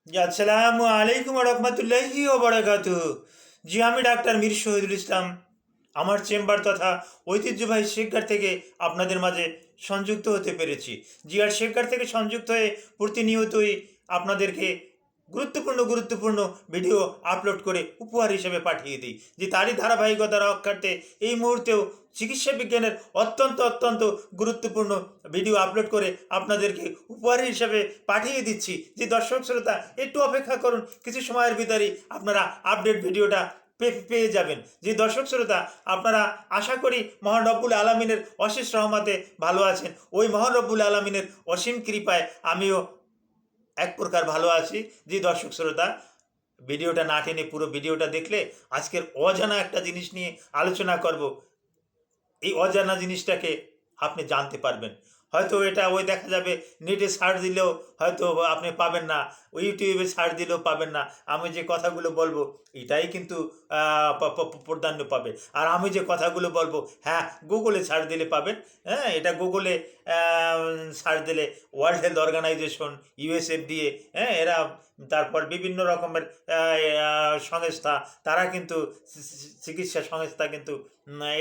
জি, আসসালামু আলাইকুম রহমতুল্লাহি ও বারাকাতুহু। জি, আমি ডাক্তার মীর শহীদুল ইসলাম। আমার চেম্বার তথা ঐতিহ্যবাহী শেখগার থেকে আপনাদের মাঝে সংযুক্ত হতে পেরেছি। জি, আর শেখগার থেকে সংযুক্ত হয়ে প্রতিনিয়তই আপনাদেরকে গুরুত্বপূর্ণ ভিডিও আপলোড করে উপহার হিসেবে পাঠিয়ে দিই। যে তারই ধারাবাহিকতা রক্ষার্থে এই মুহূর্তেও চিকিৎসা বিজ্ঞানের অত্যন্ত গুরুত্বপূর্ণ ভিডিও আপলোড করে আপনাদেরকে উপহার হিসেবে পাঠিয়ে দিচ্ছি। যে দর্শক শ্রোতা একটু অপেক্ষা করুন, কিছু সময়ের ভিতরেই আপনারা আপডেট ভিডিওটা পেয়ে যাবেন। যে দর্শক শ্রোতা আপনারা আশা করি মহান রব্বুল আলমিনের অশেষ রহমতে ভালো আছেন। ওই মহান রব্বুল আলমিনের অসীম কৃপায় আমিও এক প্রকার ভালো আছি। যে দর্শক শ্রোতা ভিডিওটা না টেনে পুরো ভিডিওটা দেখলে আজকের অজানা একটা জিনিস নিয়ে আলোচনা করব। এই অজানা জিনিসটাকে আপনি জানতে পারবেন। হয়তো এটা ওই দেখা যাবে নেটে সার্চ দিলেও হয়তো আপনি পাবেন না, ওই ইউটিউবে সার্চ দিলেও পাবেন না। আমি যে কথাগুলো বলবো এটাই কিন্তু প্রাধান্য পাবে। আর আমি যে কথাগুলো বলবো হ্যাঁ গুগলে সার্চ দিলে পাবেন। হ্যাঁ, এটা গুগলে সার্চ দিলে ওয়ার্ল্ড হেলথ অর্গানাইজেশন, ইউএসএফডিএ, হ্যাঁ এরা, তারপর বিভিন্ন রকমের সংস্থা, তারা কিন্তু চিকিৎসা সংস্থা কিন্তু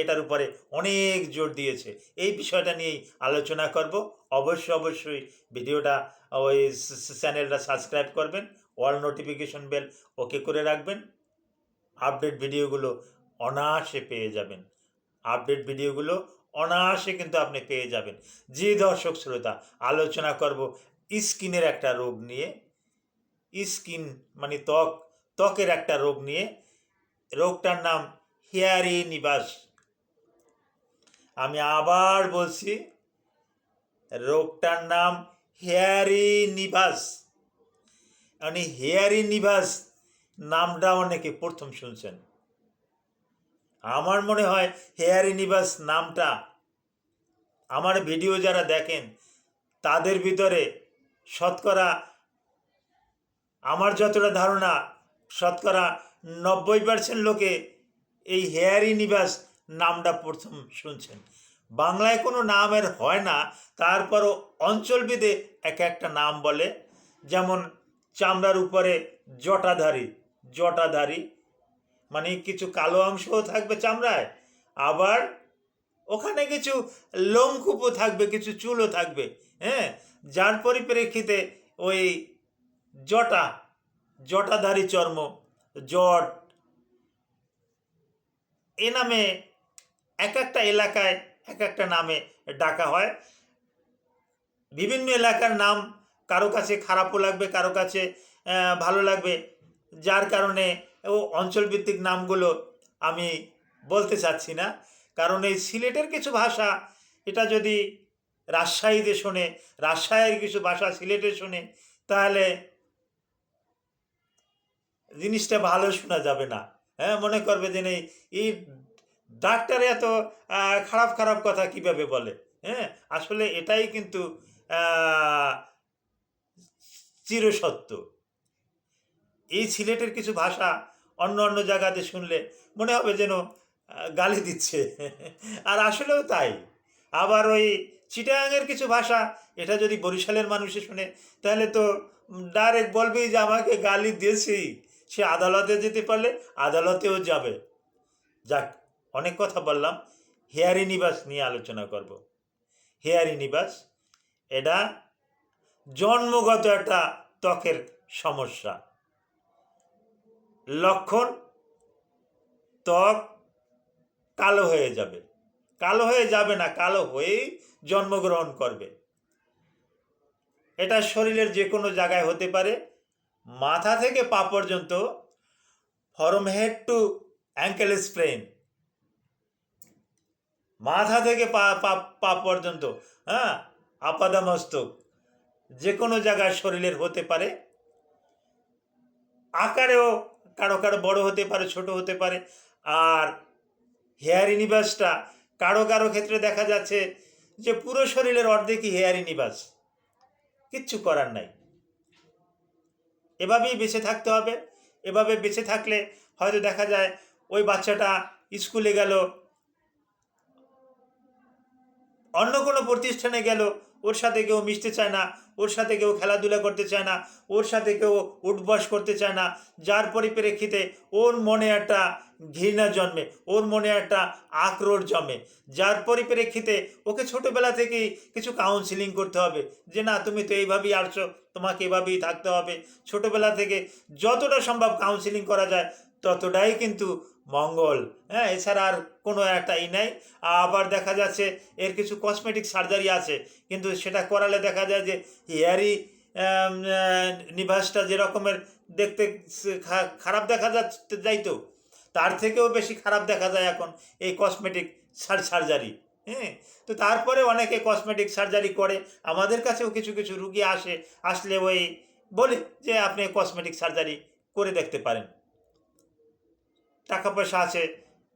এটার উপরে অনেক জোর দিয়েছে। এই বিষয়টা নিয়েই আলোচনা করব। অবশ্যই ভিডিওটা ওই চ্যানেলটা সাবস্ক্রাইব করবেন, অল নোটিফিকেশন বেল ওকে করে রাখবেন। আপডেট ভিডিওগুলো অনায়াসে পেয়ে যাবেন। আপডেট ভিডিওগুলো অনায়াসে কিন্তু আপনি পেয়ে যাবেন। যে দর্শক শ্রোতা আলোচনা করব স্কিনের একটা রোগ নিয়ে, স্কিন মানে ত্বকের একটা রোগ নিয়ে। রোগটার নাম হেয়ারি নিবাস। আমি আবার বলছি, রোগটার নাম হেয়ারি নিভাস। মানে হেয়ারি নিভাস নামটা অনেকে প্রথম শুনছেন। আমার মনে হয় হেয়ারি নিভাস নামটা, আমার ভিডিও যারা দেখেন তাদের ভিতরে শতকরা, আমার যতটা ধারণা, শতকরা 90% লোকে এই হেয়ারি নিবাস নামটা প্রথম শুনছেন। বাংলায় কোনো নামের হয় না, তারপরও অঞ্চলভেদে এক একটা নাম বলে। যেমন চামড়ার উপরে জটাধারী, জটাধারী মানে কিছু কালো অংশও থাকবে চামড়ায়, আবার ওখানে কিছু লোমকূপও থাকবে, কিছু চুলও থাকবে। হ্যাঁ, যার পরিপ্রেক্ষিতে ওই জটা, জটাধারী চর্ম, জট, এ নামে এক একটা এলাকায় এক একটা নামে ডাকা হয়। বিভিন্ন এলাকার নাম কারো কাছে খারাপও লাগবে, কারো কাছে ভালো লাগবে, যার কারণে ও অঞ্চলভিত্তিক নামগুলো আমি বলতে চাচ্ছি না। কারণ এই সিলেটের কিছু ভাষা, এটা যদি রাজশাহীতে শোনে, রাজশাহীর কিছু ভাষা সিলেটে শোনে, তাহলে জিনিসটা ভালো শোনা যাবে না। হ্যাঁ, মনে করবে যে নেই এই ডাক্তার এত খারাপ কথা কিভাবে বলে। হ্যাঁ, আসলে এটাই কিন্তু আহ, চিরসত্য। এই সিলেটের কিছু ভাষা অন্য জায়গাতে শুনলে মনে হবে যেন গালি দিচ্ছে আর আসলেও তাই। আবার ওই চিটাগাংয়ের কিছু ভাষা, এটা যদি বরিশালের মানুষে শুনে তাহলে তো ডাইরেক্ট বলবেই যে আমাকে গালি দিয়েছেই। সে আদালতে যেতে পারলে আদালতেও যাবে। যাক, অনেক কথা বললাম। হেয়ারি নিবাস নিয়ে আলোচনা করব। হেয়ারি নিবাস এটা জন্মগত একটা ত্বকের সমস্যা। লক্ষণ, ত্বক কালো হয়ে যাবে। কালো হয়ে যাবে না, কালো হয়েই জন্মগ্রহণ করবে। এটা শরীরের যে কোনো জায়গায় হতে পারে, মাথা থেকে পা পর্যন্ত, from head to ankle sprain, মাথা থেকে পা পা পা পর্যন্ত, হ্যাঁ, আপাদমস্তক, যে কোনো জায়গায় শরীরের হতে পারে। আকারেও কারো বড় হতে পারে, ছোট হতে পারে। আর হেয়ারি নিবাসটা কারো ক্ষেত্রে দেখা যাচ্ছে যে পুরো শরীরের অর্ধেকই হেয়ারি নিবাস। কিচ্ছু করার নাই, এভাবেই বেঁচে থাকতে হবে। এভাবে বেঁচে থাকলে হয়তো দেখা যায় ওই বাচ্চাটা স্কুলে গেল, অন্য কোনো প্রতিষ্ঠানে গেল, ওর সাথে কেউ মিশতে চায় না, ওর সাথে কেউ খেলাধুলা করতে চায় না, ওর সাথে কেউ উঠবস করতে চায় না, যার পরিপ্রেক্ষিতে ওর মনে একটা ঘৃণা জন্মে, ওর মনে একটা আক্রোশ জন্মে, যার পরিপ্রেক্ষিতে ওকে ছোটোবেলা থেকেই কিছু কাউন্সিলিং করতে হবে যে না তুমি তো এইভাবেই আসছো, তোমাকে এভাবেই থাকতে হবে। ছোটোবেলা থেকে যতটা সম্ভব কাউন্সিলিং করা যায় ততটাই কিন্তু মঙ্গল। হ্যাঁ, এছাড়া আর কোনো একটা নাই। আবার দেখা যাচ্ছে এর কিছু কসমেটিক সার্জারি আছে, কিন্তু সেটা করালে দেখা যায় যে হেয়ারি নিভাসটা যে রকমের দেখতে খারাপ দেখা যাইতো, তার থেকেও বেশি খারাপ দেখা যায় এখন এই কসমেটিক সার্জারি। হ্যাঁ, তো তারপরে অনেকে কসমেটিক সার্জারি করে, আমাদের কাছেও কিছু কিছু রুগী আসলে ওই বলি যে আপনি কসমেটিক সার্জারি করে দেখতে পারেন, টাকা পয়সা আছে,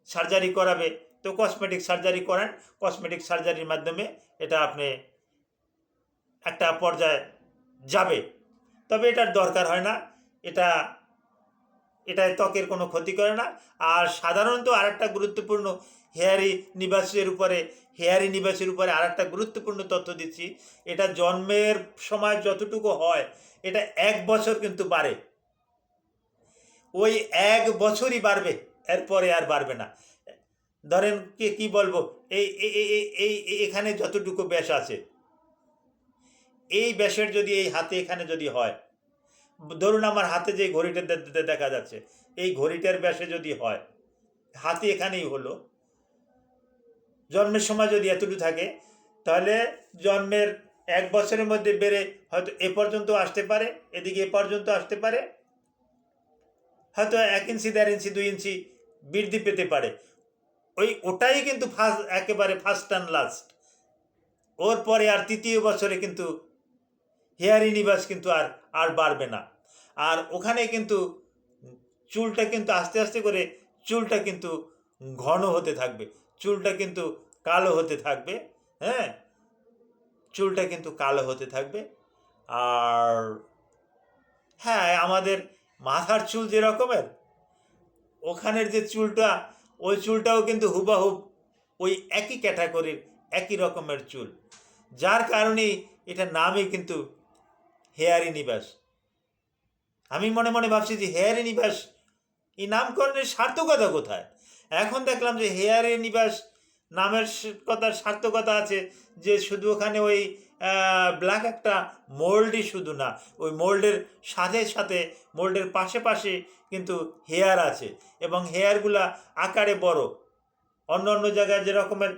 সার্জারি করাবে তো কসমেটিক সার্জারি করান। কসমেটিক সার্জারির মাধ্যমে এটা আপনি একটা পর্যায়ে যাবে, তবে এটার দরকার হয় না, এটা এটায় ত্বকের কোনো ক্ষতি করে না। আর সাধারণত আরেকটা গুরুত্বপূর্ণ হেয়ারি নিবাসের উপরে আরেকটা গুরুত্বপূর্ণ তথ্য দিচ্ছি। এটা জন্মের সময় যতটুকু হয় এটা 1 বছর কিন্তু বাড়ে, ওই 1 বছরই বাড়বে, এরপরে আর বাড়বে না। ধরেন কি বলবো, এই এখানে যতটুকু ব্যাস আছে, এই ব্যাসের যদি এই হাতে এখানে যদি হয়, ধরুন আমার হাতে যে ঘড়িটা দেখা যাচ্ছে, এই ঘড়িটার ব্যাসে যদি হয়, হাতে এখানেই হলো, জন্মের সময় যদি এতটুকু থাকে, তাহলে জন্মের 1 বছরের মধ্যে বেড়ে হয়তো এ পর্যন্ত আসতে পারে, এদিকে এ পর্যন্ত আসতে পারে, হয়তো 1 ইঞ্চি 1.5 ইঞ্চি 2 ইঞ্চি বৃদ্ধি পেতে পারে। ওটাই কিন্তু একেবারে ফার্স্ট অ্যান্ড লাস্ট। ওর পরে আর 3য় বছরে কিন্তু হেয়ারি নিবাস কিন্তু আর বাড়বে না। আর ওখানে কিন্তু চুলটা কিন্তু আস্তে আস্তে করে চুলটা কিন্তু ঘন হতে থাকবে, চুলটা কিন্তু কালো হতে থাকবে। হ্যাঁ, চুলটা কিন্তু কালো হতে থাকবে। আর হ্যাঁ, আমাদের মাথার চুল যে রকমের, ওখানের যে চুলটা, ওই চুলটাও কিন্তু হুবাহুব ওই একই ক্যাটাগরির একই রকমের চুল, যার কারণেই এটা নামই কিন্তু হেয়ারি নিবাস। আমি মনে মনে ভাবছি যে হেয়ারি নিবাস এই নামকরণের সার্থকতা কোথায়? এখন দেখলাম যে হেয়ারি নিবাস নামের কথার সার্থকতা আছে যে শুধু ওখানে ওই ব্ল্যাক একটা মোল্ডই শুধু না, ওই মোল্ডের সাথে সাথে মোল্ডের পাশে কিন্তু হেয়ার আছে, এবং হেয়ারগুলা আকারে বড়। অন্য অন্য জায়গায় যে রকমের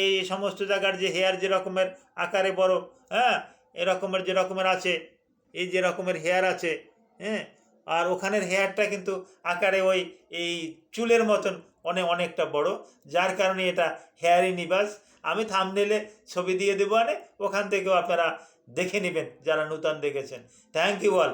এই সমস্ত জায়গার যে হেয়ার যে রকমের আকারে বড়, হ্যাঁ, এরকমের যে রকমের আছে, এই যে রকমের হেয়ার আছে, হ্যাঁ, আর ওখানের হেয়ারটা কিন্তু আকারে ওই এই চুলের মতন অনেকটা বড়, যার কারণে এটা হেয়ারি নিবাস। আমি থাম্বনেলে ছবি দিয়ে দেবো, ওখান থেকেও আপনারা দেখে নেবেন যারা নূতন দেখেছেন। Thank you all.